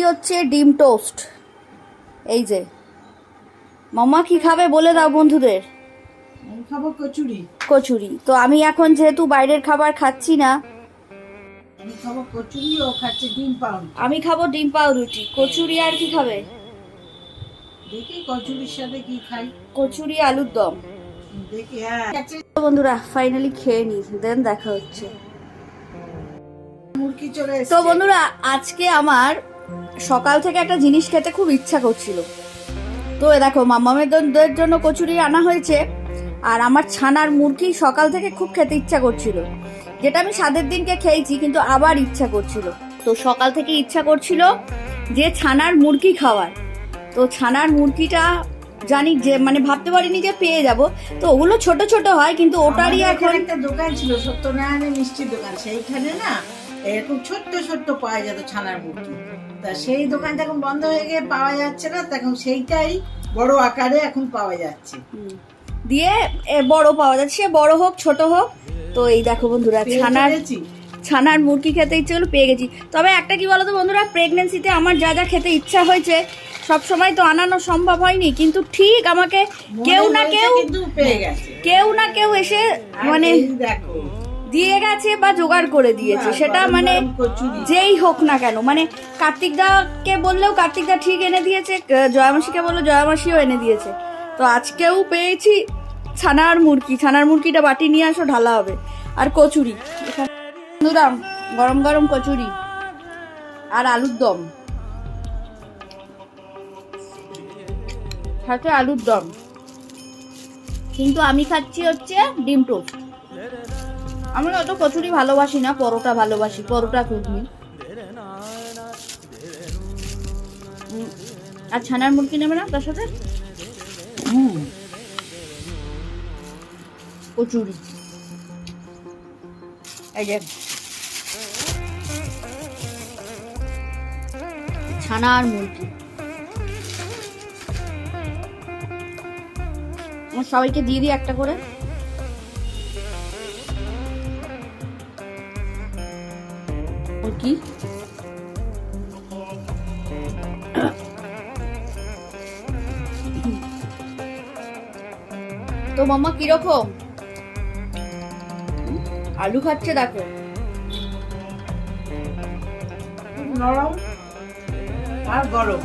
হচ্ছে ডিম টোস্ট। এই যে মাম্মা কি খাবে বলে দাও বন্ধুদের। আমি খাবো কচুরি। কচুরি তো আমি এখন যেহেতু বাইরের খাবার খাচ্ছি না, আমি খাবো কচুরি, ও খাচ্ছে ডিম পাউরুটি। আমি খাবো ডিম পাউরুটি। কচুরি আর কি খাবে? দেখি কচুরির সাথে কি খাই। কচুরি আলুর দম। দেখি। হ্যাঁ তো বন্ধুরা ফাইনালি খেয়ে নি, দেন দেখা হচ্ছে। মুরগি চলে এসেছে। তো বন্ধুরা আজকে আমার সকাল থেকে একটা জিনিস খেতে খুব ইচ্ছা করছিল। তো দেখো মাম্মামের জন্য কচুরি আনা হয়েছে, আর আমার ছানার মুরগি সকাল থেকে খুব খেতে ইচ্ছা করছিল, যেটা আমি সাদের দিনকে খেয়েছি, কিন্তু আবার ইচ্ছা করছিল। তো সকাল থেকে ইচ্ছা করছিল যে ছানার মুরগি খাওয়ার। তো ছানার মুরগিটা জানি যে মানে ভাবতে পারিনি যে পেয়ে যাব। তো ওগুলো ছোট ছোট হয়, কিন্তু ওটারই এখন একটা দোকান ছিল সত্যনারায়ণের মিষ্টির দোকান, সেইখানে না এরকম ছোট্ট ছোট্ট পাওয়া যেত ছানার মুরগি। তা সেই দোকানটা এখন বন্ধ হয়ে গিয়ে পাওয়া যাচ্ছে না, তখন সেইটাই বড় আকারে এখন পাওয়া যাচ্ছে। দিয়ে বড় পাওয়া যাচ্ছে, সে বড় হোক ছোট হোক। তো এই দেখো বন্ধুরা ছানার মুরগি খেতে ইচ্ছে হলো, পেয়ে গেছি। তবে একটা কি বলতো বন্ধুরা, প্রেগনেন্সিতে আমার যা যা খেতে ইচ্ছা হয়েছে সব সময় তো আনানো সম্ভব হয়নি, কিন্তু ঠিক আমাকে কেউ না কেউ এসে মানে দিয়ে গেছে বা জোগাড় করে দিয়েছে, সেটা মানে যেই হোক না কেন। মানে কার্তিক দাকে বললেও কার্তিক দা ঠিক এনে দিয়েছে, জয়ামাসিকে বললো জয়ামাসিও এনে দিয়েছে। তো আজকেও পেয়েছি ছানার মুরগিটা বাটি নিয়ে আসো, ঢালা হবে। আর কচুরি, বন্ধুরা গরম গরম কচুরি আর আলুর দম, সাথে আলুর দম। কিন্তু আমি খাচ্ছি হচ্ছে ডিম টোস্ট। আমি অত কচুরি ভালোবাসি না, পরোটা ভালোবাসি, পরোটা ঘুগনি। আর ছানার মুরগি নেবে না তার সাথে কচুরি। এই যে ছানার মুরগি, সবাইকে দিয়ে দিই একটা করে। কি তো মাম্মা কিরকম আলু খাচ্ছে দেখো, নরম আর গরম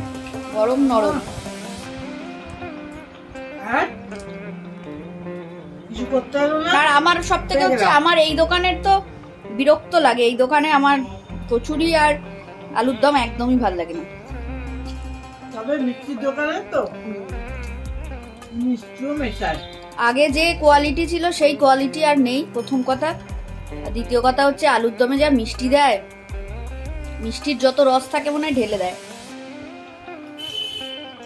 গরম নরম। কিছু করতে হলো না। আর আমার সব থেকে হচ্ছে আমার এই দোকানের তো বিরক্ত লাগে, এই দোকানে আমার কচুরি আর আলুর দম একদমই ভালো লাগে না। তবে মিষ্টির দোকানে তো মিষ্টিও মেশায়। আগে যে কোয়ালিটি ছিল সেই কোয়ালিটি আর নেই, প্রথম কথা। আর দ্বিতীয় কথা হচ্ছে আলুর দমে যা মিষ্টি দেয়, মিষ্টির যত রস থাকে মনে হয় ঢেলে দেয়।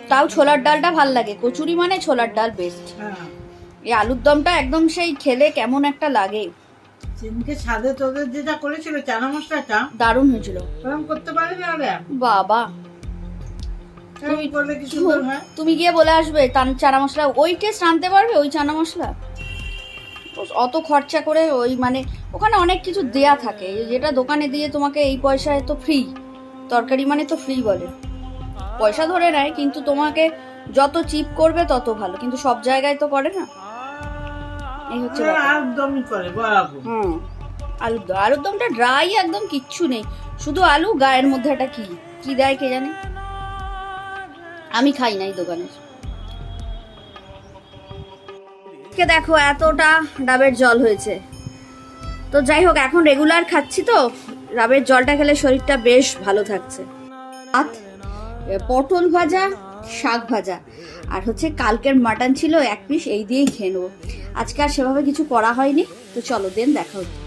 তাও ছোলার ডালটা ভাল লাগে, কচুরি মানে ছোলার ডাল বেস্ট। এই আলুর দমটা একদম সেই খেলে কেমন একটা লাগে। সেদিনকে ছাদে তোদের যেটা করেছিল চানা মশলাটা দারুণ হয়েছিল। এরকম করতে পারি না রে বাবা, তুমি করলে কি সুন্দর হয়। তুমি গিয়ে বলে আসবে চানা মশলা ওই টেস্ট আনতে পারবে, ওই চানা মশলা অত খরচা করে। ওই মানে ওখানে অনেক কিছু দেয়া থাকে, যেটা দোকানে দিয়ে তোমাকে এই পয়সায় তো ফ্রি তরকারি মানে তো ফ্রি বলে, পয়সা ধরে নেয়, কিন্তু তোমাকে যত চিপ করবে তত ভালো, কিন্তু সব জায়গায় তো করে না। এই হচ্ছে একদমই করে বরাবর। আলুর দমটা ড্রাই একদম, কিচ্ছু নেই, শুধু আলু, গায়ের মধ্যে একটা কি দেয় কে জানে। আমি খাই নাই দোকানের। দেখো এতটা ডাবের জল হয়েছে। তো যাই হোক, এখন রেগুলার খাচ্ছি তো ডাবের জলটা খেলে শরীরটা বেশ ভালো থাকছে। পটল ভাজা, শাক ভাজা, আর হচ্ছে কালকের মাটন ছিল 1 পিস, এই দিয়েই খেয়ে নেবো। আজকে আর সেভাবে কিছু করা হয়নি। তো চলো দেন দেখা হচ্ছে।